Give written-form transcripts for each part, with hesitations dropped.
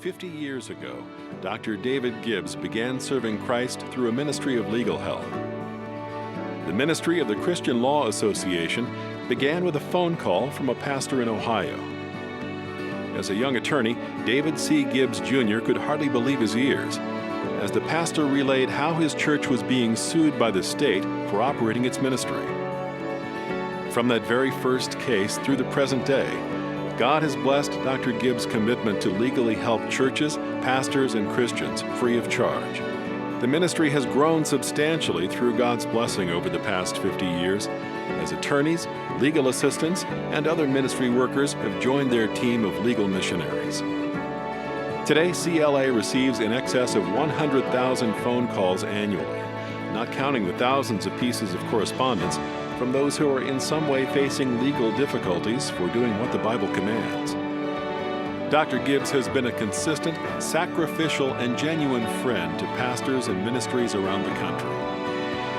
50 years ago, Dr. David Gibbs began serving Christ through a ministry of legal help. The ministry of the Christian Law Association began with a phone call from a pastor in Ohio. As a young attorney, David C. Gibbs Jr. could hardly believe his ears as the pastor relayed how his church was being sued by the state for operating its ministry. From that very first case through the present day, God has blessed Dr. Gibbs' commitment to legally help churches, pastors, and Christians free of charge. The ministry has grown substantially through God's blessing over the past 50 years, as attorneys, legal assistants, and other ministry workers have joined their team of legal missionaries. Today, CLA receives in excess of 100,000 phone calls annually, not counting the thousands of pieces of correspondence from those who are in some way facing legal difficulties for doing what the Bible commands. Dr. Gibbs has been a consistent, sacrificial, and genuine friend to pastors and ministries around the country.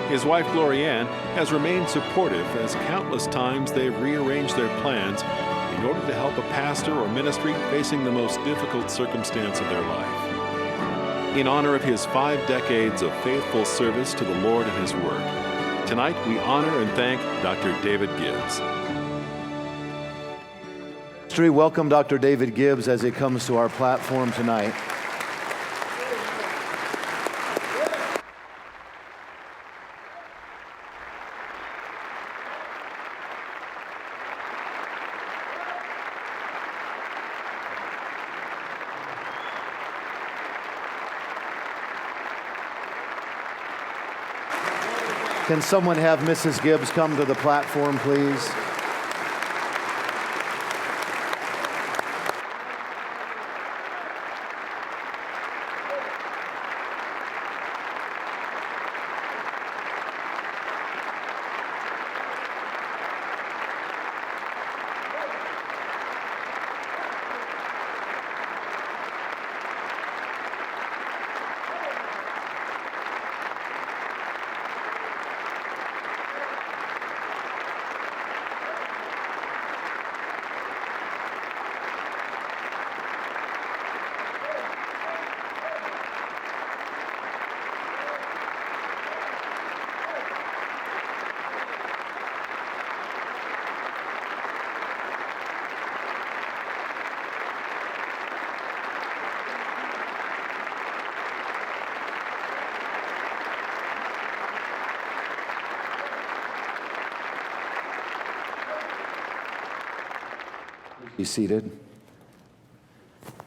His wife, Glorianne, has remained supportive as countless times they've rearranged their plans in order to help a pastor or ministry facing the most difficult circumstance of their life. In honor of his 5 decades of faithful service to the Lord and His Word, tonight we honor and thank Dr. David Gibbs. Welcome Dr. David Gibbs as he comes to our platform tonight. Can someone have Mrs. Gibbs come to the platform, please? Be seated.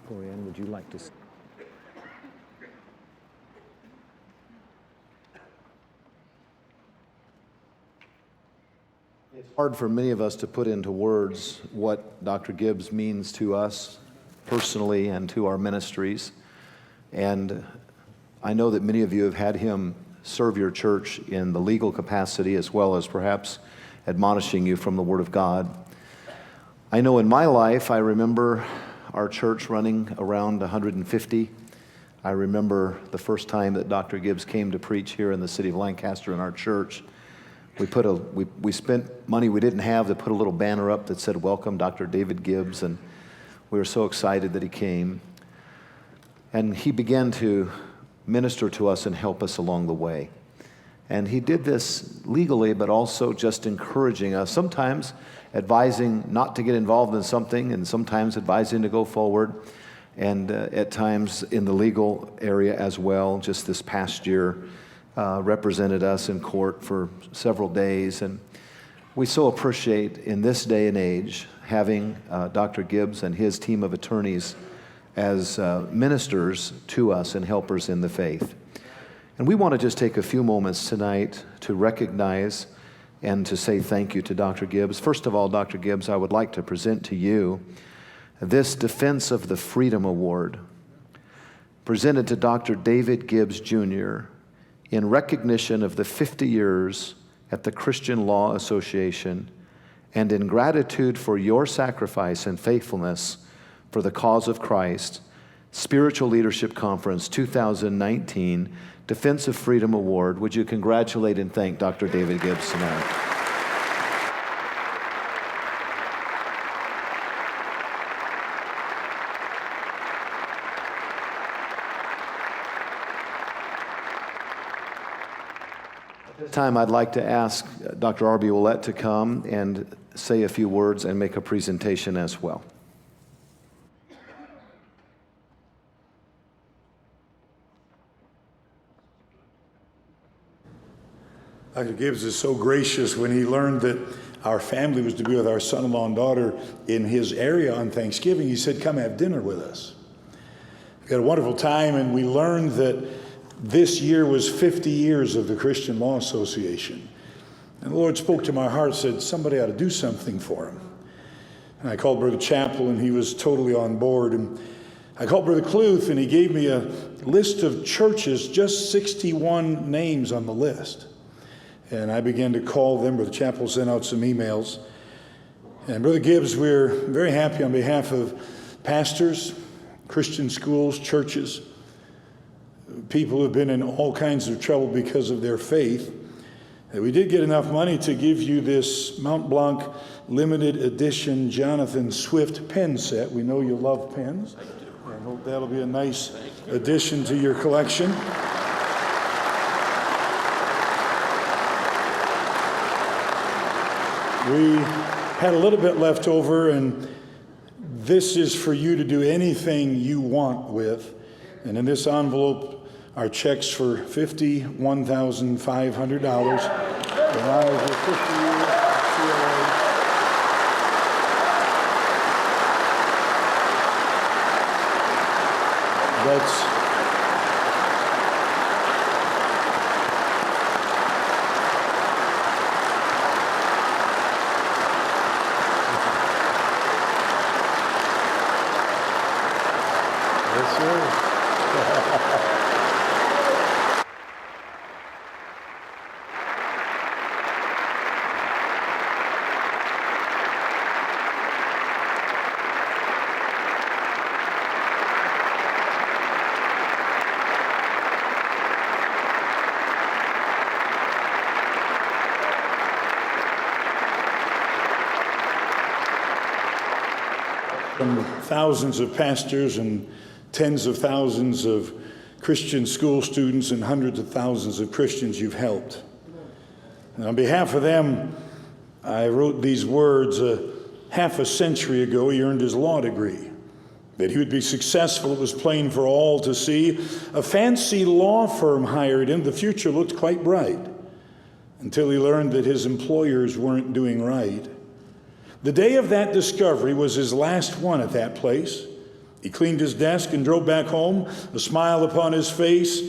Glorianne, would you like to? It's hard for many of us to put into words what Dr. Gibbs means to us personally and to our ministries. And I know that many of you have had him serve your church in the legal capacity as well as perhaps admonishing you from the Word of God. I know in my life, I remember our church running around 150. I remember the first time that Dr. Gibbs came to preach here in the city of Lancaster in our church. We spent money we didn't have to put a little banner up that said, "Welcome, Dr. David Gibbs," and we were so excited that he came. And he began to minister to us and help us along the way. And he did this legally, but also just encouraging us, sometimes advising not to get involved in something, and sometimes advising to go forward, and at times in the legal area as well. Just this past year, represented us in court for several days, and we so appreciate in this day and age having Dr. Gibbs and his team of attorneys as ministers to us and helpers in the faith. And we want to just take a few moments tonight to recognize and to say thank you to Dr. Gibbs. First of all, Dr. Gibbs, I would like to present to you this Defense of the Freedom Award, presented to Dr. David Gibbs Jr. in recognition of the 50 years at the Christian Law Association and in gratitude for your sacrifice and faithfulness for the cause of Christ. Spiritual Leadership Conference 2019 Defense of Freedom Award. Would you congratulate and thank Dr. David Gibbs tonight? This time I'd like to ask Dr. R.B. Willett to come and say a few words and make a presentation as well. Dr. Gibbs is so gracious. When he learned that our family was to be with our son-in-law and daughter in his area on Thanksgiving, he said, come have dinner with us. We had a wonderful time, and we learned that this year was 50 years of the Christian Law Association. And the Lord spoke to my heart, said, somebody ought to do something for him. And I called Brother Chappell, and he was totally on board. And I called Brother Cluth, and he gave me a list of churches, just 61 names on the list. And I began to call them. Brother Chappell sent out some emails. And Brother Gibbs, we're very happy on behalf of pastors, Christian schools, churches, people who have been in all kinds of trouble because of their faith, that we did get enough money to give you this Mont Blanc limited edition Jonathan Swift pen set. We know you love pens. I hope that'll be a nice addition to your collection. We had a little bit left over, and this is for you to do anything you want with. And in this envelope are checks for $51,500 in honor of your 50-year CLA. That's from thousands of pastors and tens of thousands of Christian school students and hundreds of thousands of Christians you've helped. And on behalf of them, I wrote these words. Half a century ago, he earned his law degree. That he would be successful, it was plain for all to see. A fancy law firm hired him. The future looked quite bright until he learned that his employers weren't doing right. The day of that discovery was his last one at that place. He cleaned his desk and drove back home, a smile upon his face.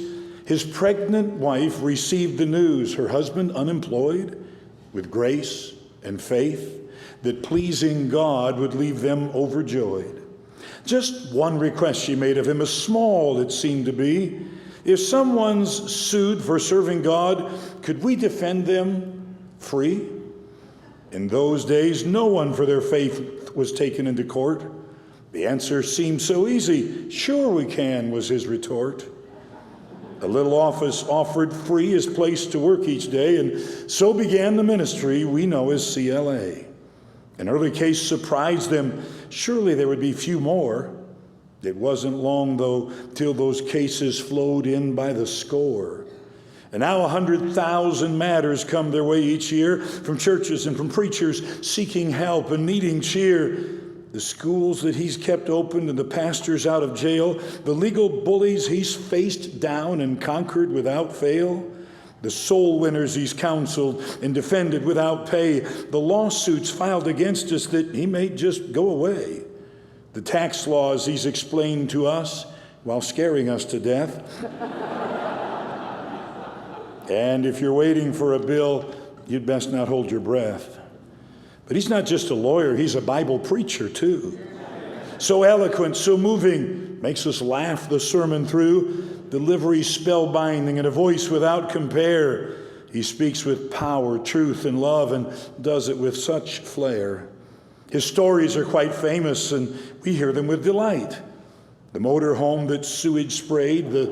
His pregnant wife received the news, her husband unemployed, with grace and faith, that pleasing God would leave them overjoyed. Just one request she made of him, as small it seemed to be. If someone's sued for serving God, could we defend them free? In those days, no one for their faith was taken into court. The answer seemed so easy. Sure we can, was his retort. A little office offered free his place to work each day, and so began the ministry we know as CLA. An early case surprised them. Surely there would be few more. It wasn't long, though, till those cases flowed in by the score. And now 100,000 matters come their way each year from churches and from preachers seeking help and needing cheer. The schools that he's kept open and the pastors out of jail, the legal bullies he's faced down and conquered without fail, the soul winners he's counseled and defended without pay, the lawsuits filed against us that he may just go away, the tax laws he's explained to us while scaring us to death. And if you're waiting for a bill, you'd best not hold your breath. But he's not just a lawyer, he's a Bible preacher too. So eloquent, so moving, makes us laugh the sermon through. Delivery spellbinding and a voice without compare. He speaks with power, truth, and love, and does it with such flair. His stories are quite famous, and we hear them with delight. The motor home that sewage sprayed, the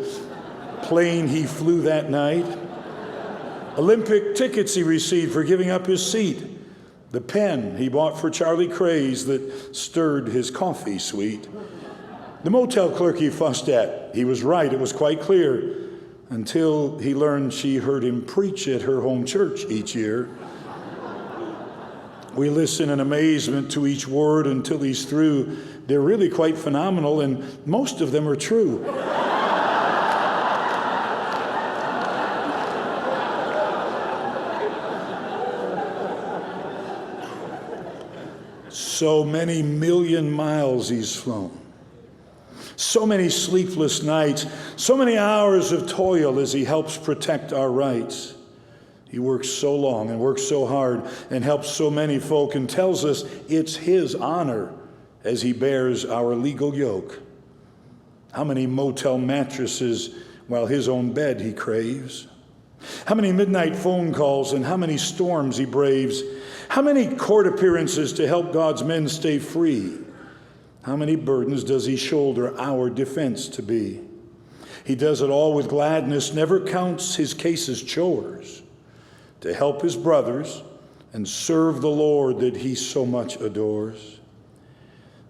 plane he flew that night, Olympic tickets he received for giving up his seat, the pen he bought for Charlie Craze that stirred his coffee sweet, the motel clerk he fussed at. He was right, it was quite clear. until he learned she heard him preach at her home church each year. We listen in amazement to each word until he's through. They're really quite phenomenal, and most of them are true. So many million miles he's flown. So many sleepless nights, so many hours of toil as he helps protect our rights. He works so long and works so hard and helps so many folk and tells us it's his honor as he bears our legal yoke. How many motel mattresses while his own bed he craves? How many midnight phone calls and how many storms he braves? How many court appearances to help God's men stay free? How many burdens does he shoulder our defense to be? He does it all with gladness, never counts his cases chores, to help his brothers and serve the Lord that he so much adores.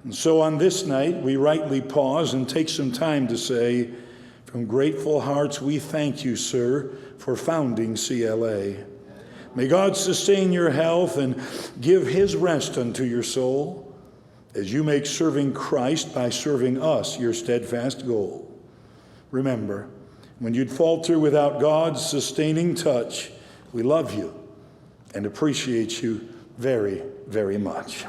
And so on this night, we rightly pause and take some time to say, from grateful hearts, we thank you, sir, for founding CLA. May God sustain your health and give his rest unto your soul as you make serving Christ by serving us your steadfast goal. Remember, when you'd falter without God's sustaining touch, we love you and appreciate you very, very much.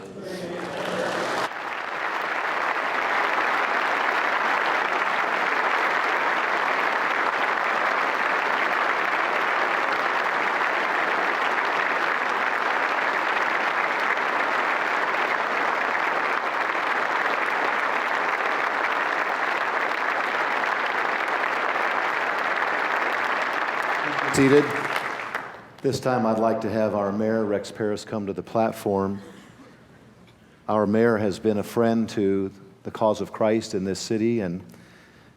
Seated. This time I'd like to have our mayor, Rex Parris, come to the platform. Our mayor has been a friend to the cause of Christ in this city and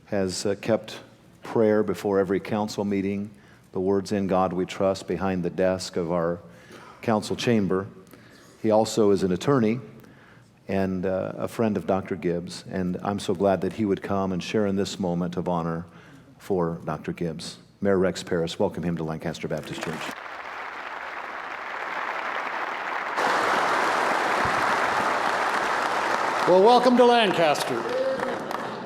has kept prayer before every council meeting, the words "In God We Trust" behind the desk of our council chamber. He also is an attorney and a friend of Dr. Gibbs, and I'm so glad that he would come and share in this moment of honor for Dr. Gibbs. Mayor Rex Parris, welcome him to Lancaster Baptist Church. Well, welcome to Lancaster.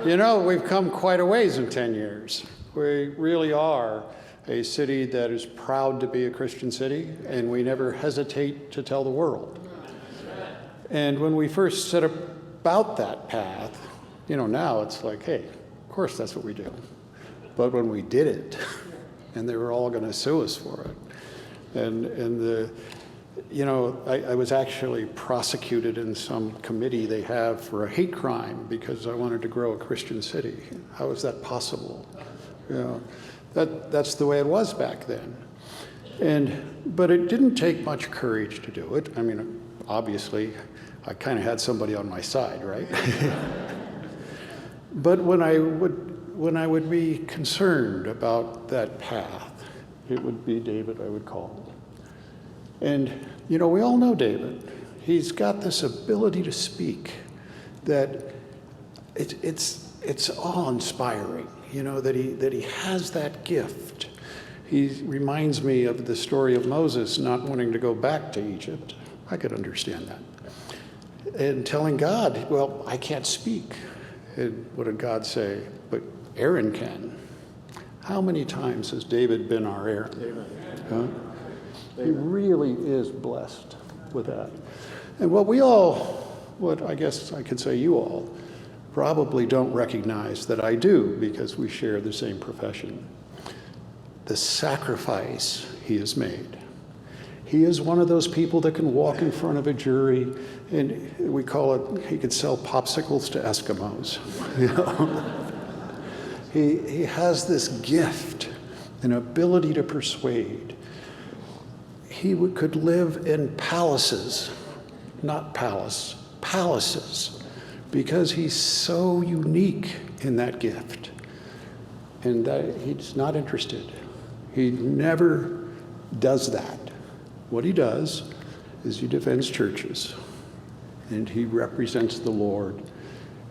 You know, we've come quite a ways in 10 years. We really are a city that is proud to be a Christian city, and we never hesitate to tell the world. And when we first set about that path, you know, now it's like, hey, of course that's what we do. But when we did it, and they were all going to sue us for it, I was actually prosecuted in some committee they have for a hate crime because I wanted to grow a Christian city. How is that possible? You know, that's the way it was back then. But it didn't take much courage to do it. I mean, obviously, I kind of had somebody on my side, right? But when I would be concerned about that path, it would be David I would call. And, you know, we all know David. He's got this ability to speak that it's awe-inspiring, you know, that he has that gift. He reminds me of the story of Moses not wanting to go back to Egypt. I could understand that. And telling God, well, I can't speak. And what did God say? But Aaron can. How many times has David been our Aaron? Huh? He really is blessed with that. And what I guess I could say you all, probably don't recognize that I do because we share the same profession. The sacrifice he has made. He is one of those people that can walk in front of a jury, and we call it, he could sell popsicles to Eskimos. You know? He has this gift, an ability to persuade. He could live in palaces, not palaces, because he's so unique in that gift. And that he's not interested. He never does that. What he does is he defends churches, and he represents the Lord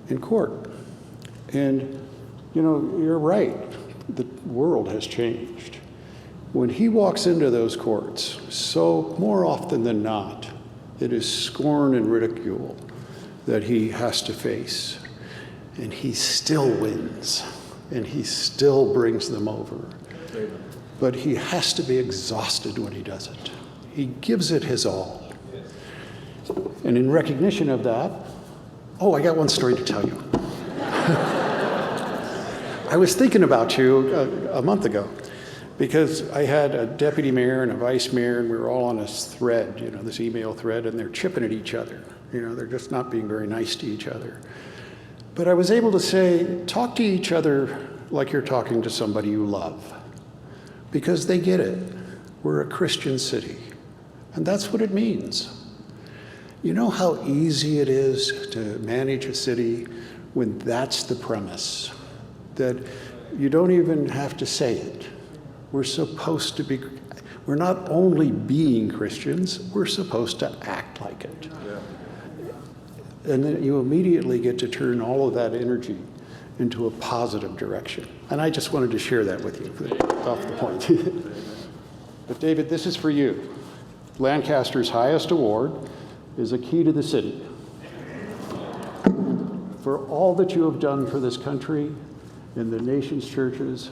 in court. And, you know, you're right. the world has changed. When he walks into those courts, so more often than not, it is scorn and ridicule that he has to face. And he still wins, and he still brings them over. But he has to be exhausted when he does it. He gives it his all. And in recognition of that, oh, I got one story to tell you. I was thinking about you a month ago, because I had a deputy mayor and a vice mayor, and we were all on this thread, this email thread, and they're chipping at each other. They're just not being very nice to each other. But I was able to say, talk to each other like you're talking to somebody you love, because they get it. We're a Christian city, and that's what it means. You know how easy it is to manage a city when that's the premise, that you don't even have to say it. We're supposed to be, we're not only being Christians, we're supposed to act like it. Yeah. And then you immediately get to turn all of that energy into a positive direction. And I just wanted to share that with you, off the point. But David, this is for you. Lancaster's highest award is a key to the city. For all that you have done for this country and the nation's churches,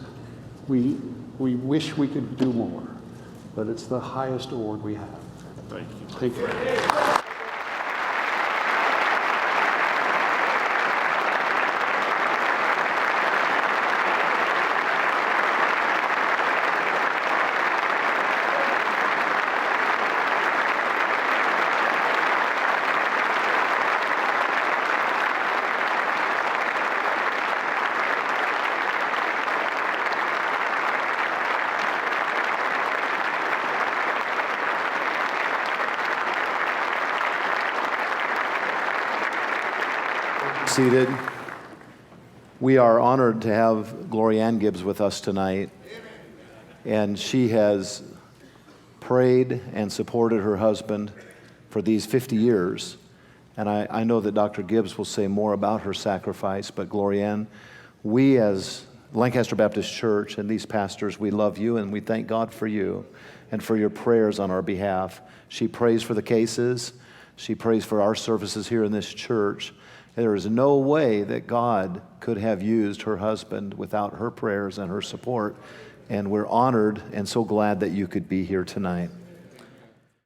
we wish we could do more, but it's the highest award we have. Thank you. Thank you. Seated. We are honored to have Glorianne Gibbs with us tonight, and she has prayed and supported her husband for these 50 years, and I know that Dr. Gibbs will say more about her sacrifice, but Glorianne, we as Lancaster Baptist Church and these pastors, we love you and we thank God for you and for your prayers on our behalf. She prays for the cases. She prays for our services here in this church. There is no way that God could have used her husband without her prayers and her support. And we're honored and so glad that you could be here tonight.